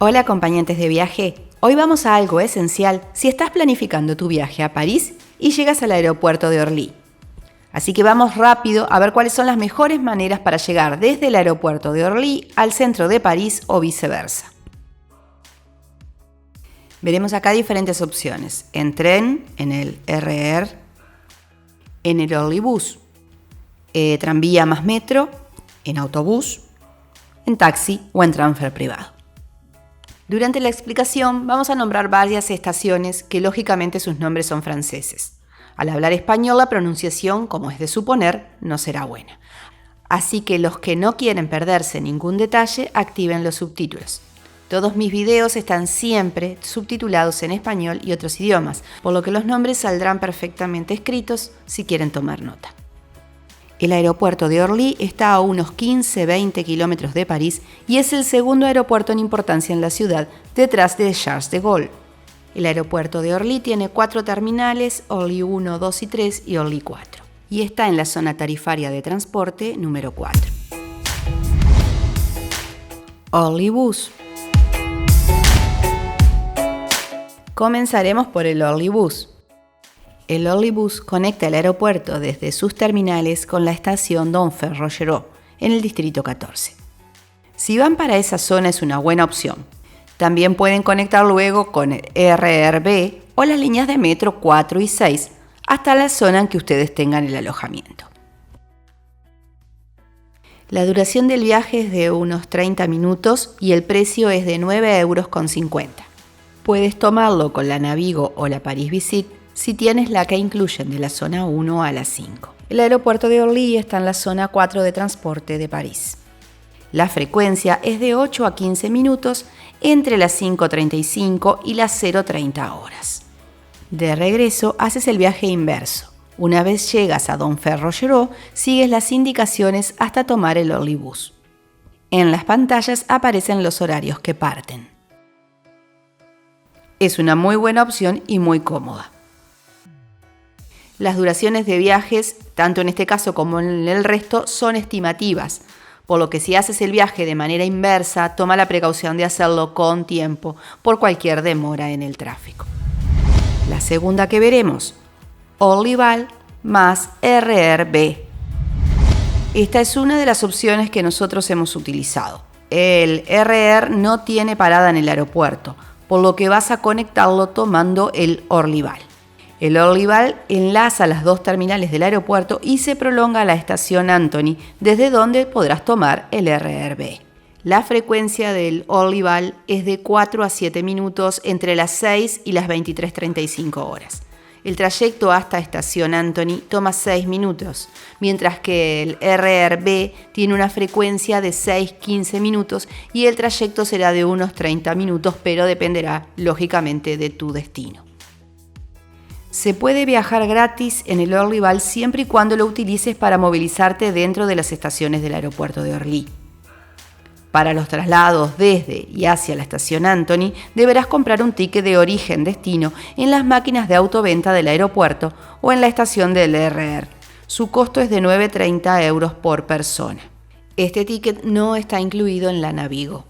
Hola acompañantes de viaje, hoy vamos a algo esencial si estás planificando tu viaje a París y llegas al aeropuerto de Orly. Así que vamos rápido a ver cuáles son las mejores maneras para llegar desde el aeropuerto de Orly al centro de París o viceversa. Veremos acá diferentes opciones, en tren, en el RER, en el Orlybus, tranvía más metro, en autobús, en taxi o en transfer privado. Durante la explicación vamos a nombrar varias estaciones que lógicamente sus nombres son franceses. Al hablar español la pronunciación, como es de suponer, no será buena. Así que los que no quieren perderse ningún detalle, activen los subtítulos. Todos mis videos están siempre subtitulados en español y otros idiomas, por lo que los nombres saldrán perfectamente escritos si quieren tomar nota. El aeropuerto de Orly está a unos 15-20 kilómetros de París y es el segundo aeropuerto en importancia en la ciudad, detrás de Charles de Gaulle. El aeropuerto de Orly tiene 4 terminales, Orly 1, 2 y 3 y Orly 4, y está en la zona tarifaria de transporte número 4. Orlybus. Comenzaremos por el Orlybus. El Orlybus conecta el aeropuerto desde sus terminales con la estación Donfert-Rochereau, en el distrito 14. Si van para esa zona es una buena opción. También pueden conectar luego con el RER-B o las líneas de metro 4 y 6 hasta la zona en que ustedes tengan el alojamiento. La duración del viaje es de unos 30 minutos y el precio es de 9,50 €. Puedes tomarlo con la Navigo o la Paris Visit si tienes la que incluyen de la zona 1 a la 5. El aeropuerto de Orly está en la zona 4 de transporte de París. La frecuencia es de 8 a 15 minutos entre las 5:35 y las 0:30 horas. De regreso haces el viaje inverso. Una vez llegas a Donfert-Rochereau, sigues las indicaciones hasta tomar el Orlybus. En las pantallas aparecen los horarios que parten. Es una muy buena opción y muy cómoda. Las duraciones de viajes, tanto en este caso como en el resto, son estimativas, por lo que si haces el viaje de manera inversa, toma la precaución de hacerlo con tiempo por cualquier demora en el tráfico. La segunda que veremos, Orlyval más RER-B. Esta es una de las opciones que nosotros hemos utilizado. El RER no tiene parada en el aeropuerto, por lo que vas a conectarlo tomando el Orlyval. El Orlyval enlaza las dos terminales del aeropuerto y se prolonga a la estación Antony, desde donde podrás tomar el RER-B. La frecuencia del Orlyval es de 4 a 7 minutos entre las 6 y las 23:35 horas. El trayecto hasta estación Antony toma 6 minutos, mientras que el RER-B tiene una frecuencia de 6-15 minutos y el trayecto será de unos 30 minutos, pero dependerá lógicamente de tu destino. Se puede viajar gratis en el Orlyval siempre y cuando lo utilices para movilizarte dentro de las estaciones del aeropuerto de Orly. Para los traslados desde y hacia la estación Antony, deberás comprar un ticket de origen-destino en las máquinas de autoventa del aeropuerto o en la estación del RER. Su costo es de 9,30 € por persona. Este ticket no está incluido en la Navigo,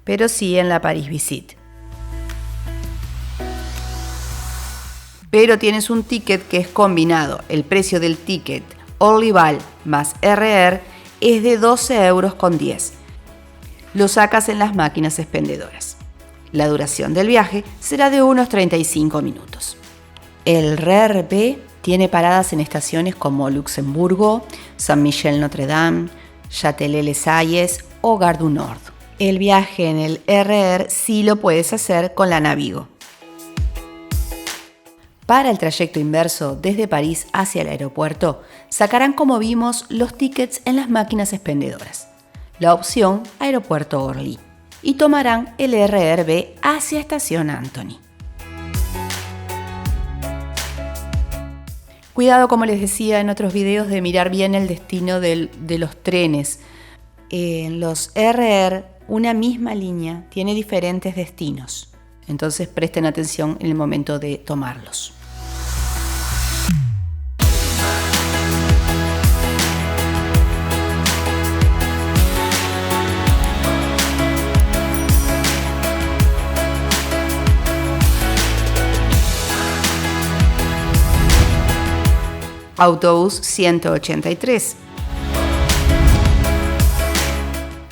pero sí en la Paris Visit. Pero tienes un ticket que es combinado. El precio del ticket Orlyval más RER es de 12,10 €. Lo sacas en las máquinas expendedoras. La duración del viaje será de unos 35 minutos. El RER-B tiene paradas en estaciones como Luxemburgo, Saint-Michel-Notre-Dame, Châtelet-les-Salles o Gare du Nord. El viaje en el RER sí lo puedes hacer con la Navigo. Para el trayecto inverso desde París hacia el aeropuerto, sacarán como vimos los tickets en las máquinas expendedoras, la opción Aeropuerto Orly, y tomarán el RER-B hacia estación Antony. Cuidado, como les decía en otros videos, de mirar bien el destino de los trenes. En los RER, una misma línea tiene diferentes destinos, entonces presten atención en el momento de tomarlos. Autobús 183.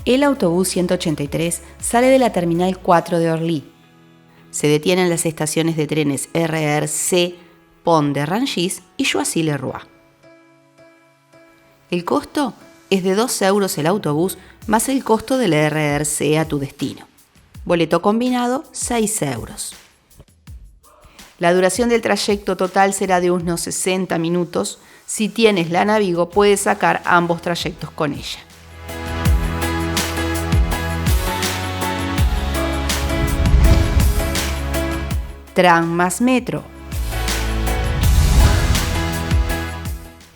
El autobús 183 sale de la Terminal 4 de Orly. Se detiene en las estaciones de trenes RER-C, Pont de Rangis y Choisy-le-Roi. El costo es de 2 euros el autobús más el costo del RER-C a tu destino. Boleto combinado, 6 euros. La duración del trayecto total será de unos 60 minutos. Si tienes la Navigo, puedes sacar ambos trayectos con ella. Tram más metro.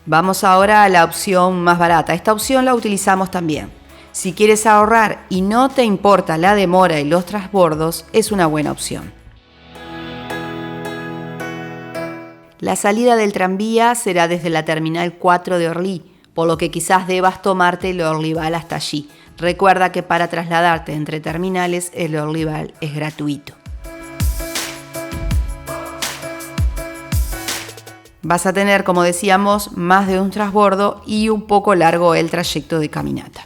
Vamos ahora a la opción más barata. Esta opción la utilizamos también. Si quieres ahorrar y no te importa la demora y los transbordos, es una buena opción. La salida del tranvía será desde la Terminal 4 de Orly, por lo que quizás debas tomarte el Orlyval hasta allí. Recuerda que para trasladarte entre terminales, el Orlyval es gratuito. Vas a tener, como decíamos, más de un transbordo y un poco largo el trayecto de caminata.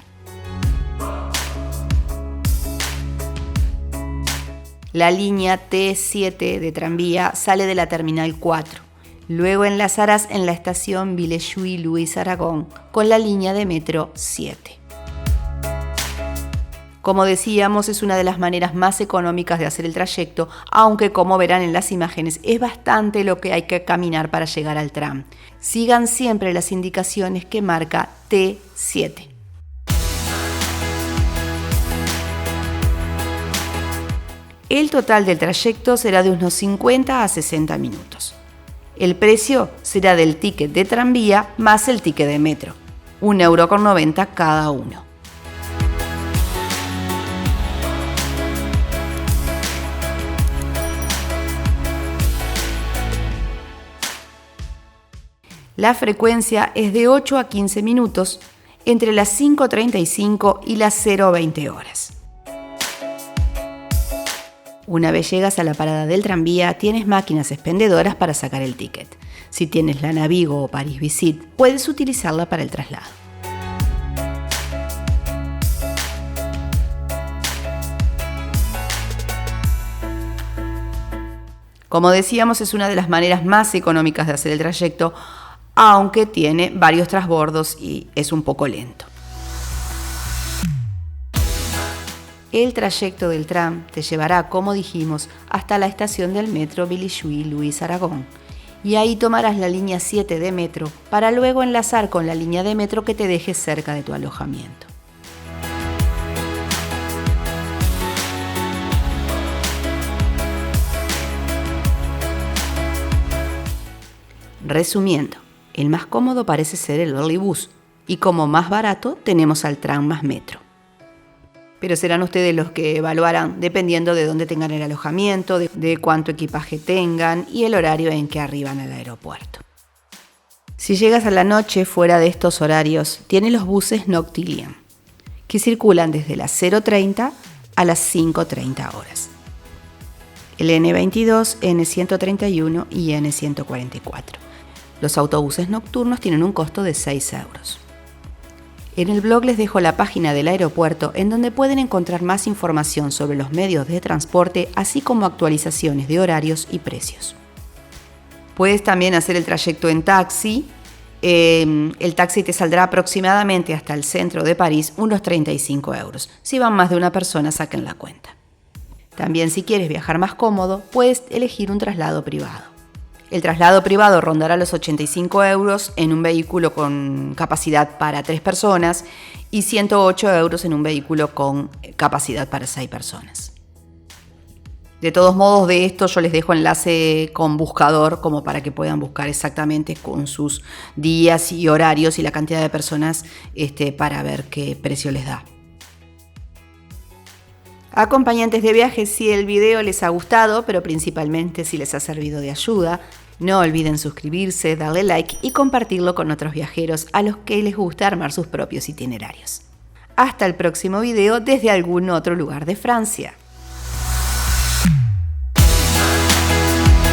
La línea T7 de tranvía sale de la Terminal 4. Luego enlazarás en la estación Villejuif-Louis Aragon con la línea de metro 7. Como decíamos, es una de las maneras más económicas de hacer el trayecto, aunque como verán en las imágenes, es bastante lo que hay que caminar para llegar al tram. Sigan siempre las indicaciones que marca T7. El total del trayecto será de unos 50 a 60 minutos. El precio será del ticket de tranvía más el ticket de metro, 1,90 € cada uno. La frecuencia es de 8 a 15 minutos entre las 5:35 y las 0:20 horas. Una vez llegas a la parada del tranvía, tienes máquinas expendedoras para sacar el ticket. Si tienes la Navigo o Paris Visit, puedes utilizarla para el traslado. Como decíamos, es una de las maneras más económicas de hacer el trayecto, aunque tiene varios transbordos y es un poco lento. El trayecto del tram te llevará, como dijimos, hasta la estación del metro Villejuif-Louis Aragon y ahí tomarás la línea 7 de metro para luego enlazar con la línea de metro que te deje cerca de tu alojamiento. Resumiendo, el más cómodo parece ser el Orlybus y como más barato tenemos al tram más metro. Pero serán ustedes los que evaluarán dependiendo de dónde tengan el alojamiento, de cuánto equipaje tengan y el horario en que arriban al aeropuerto. Si llegas a la noche fuera de estos horarios, tiene los buses Noctilien, que circulan desde las 0:30 a las 5:30 horas. El N22, N131 y N144. Los autobuses nocturnos tienen un costo de 6 euros. En el blog les dejo la página del aeropuerto en donde pueden encontrar más información sobre los medios de transporte, así como actualizaciones de horarios y precios. Puedes también hacer el trayecto en taxi. El taxi te saldrá aproximadamente hasta el centro de París unos 35 euros. Si van más de una persona, saquen la cuenta. También, si quieres viajar más cómodo, puedes elegir un traslado privado. El traslado privado rondará los 85 euros en un vehículo con capacidad para 3 personas y 108 euros en un vehículo con capacidad para 6 personas. De todos modos, de esto yo les dejo enlace con buscador como para que puedan buscar exactamente con sus días y horarios y la cantidad de personas para ver qué precio les da. Acompañantes de viaje, si el video les ha gustado, pero principalmente si les ha servido de ayuda, no olviden suscribirse, darle like y compartirlo con otros viajeros a los que les gusta armar sus propios itinerarios. Hasta el próximo video desde algún otro lugar de Francia.